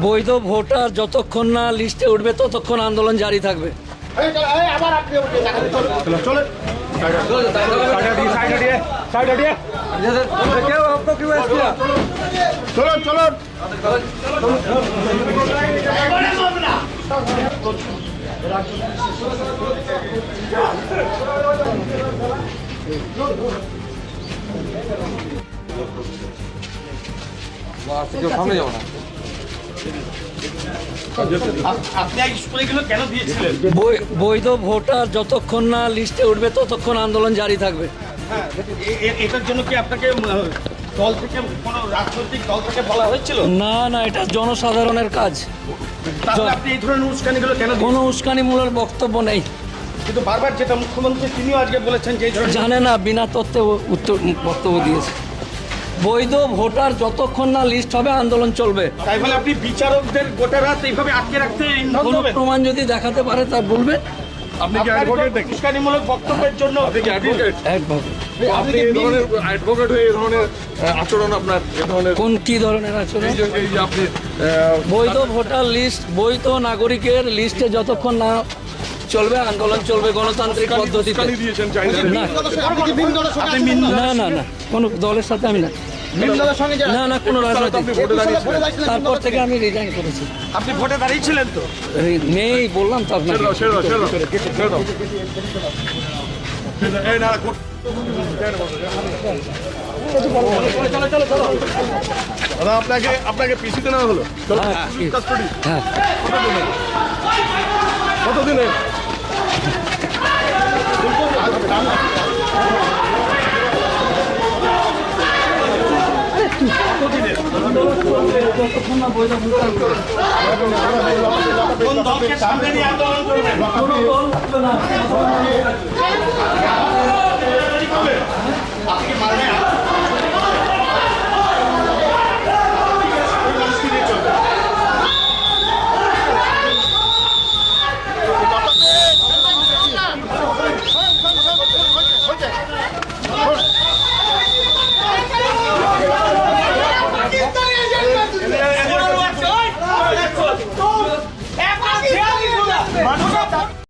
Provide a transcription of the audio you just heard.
বৈধ ভোটার যতক্ষণ না লিস্টে উঠবে ততক্ষণ আন্দোলন জারি থাকবে। সামনে যাবো না। বৈধ ভোটার যতক্ষণ না লিস্টে উঠবে ততক্ষণ আন্দোলন জারি থাকবে। এটার জন্য কি আপনাকে দল থেকে কোনো রাজনৈতিক দল থেকে বলা হয়েছিল? না না, এটা জনসাধারণের কাজ। তাহলে আপনি এই ধরনের উস্কানিগুলো কেন দিচ্ছেন? কোনো উস্কানিমূলক বক্তব্য নেই। কিন্তু বারবার যেটা মুখ্যমন্ত্রী তিনিও আজকে বলেছেন যে এই ধরনের জানে না, বিনা তথ্যে উত্তর বক্তব্য দিয়েছে। বৈধ ভোটার যতক্ষণ না লিস্ট হবে আন্দোলন চলবে। তাই বলে আপনি বিচারকদের গোটা রাত এইভাবে আটকে রাখতে ইন্ধন কোনো দেবেন? প্রমাণ যদি দেখাতে পারে তা বলবে। আপনি কি অ্যাডভোকেট নাকি? উস্কানিমূলক বক্তব্যের জন্য আপনি কি অ্যাডভোকেট? একভাবে আপনি এই ধরনের অ্যাডভোকেট হয়ে এই ধরনের আচরণ আপনার এই ধরনের কি ধরনের আচরণ? এই যে আপনি বৈধ ভোটার লিস্ট, বৈধ নাগরিকের লিস্টে যতক্ষণ না চলবে আন্দোলন চলবে গণতান্ত্রিক পদ্ধতিতে। উস্কানি দিয়েছেন চাইনাদের। না না না, কোনো দলের সাথে আমি না। না না, কোনো রাজনৈতিক। আপনি ভোটে দাঁড়িয়েছিলেন। তারপর থেকে আমি রিজাইন করেছি। আপনি ভোটে দাঁড়িয়েছিলেন তো? নেই বললাম তো আপনাকে। ছেড়ে দাও, ছেড়ে দাও, ছেড়ে দাও। এই না দাদা, আপনাকে পিসিতে নেওয়া হলো। হ্যাঁ, কাস্টডি হ্যাঁ। কতদিনে? যতক্ষণ না বৈধ ভোটার কোন দলকে সামনে নিয়ে আন্দোলন করবেন? কোনো দল থাকবে না।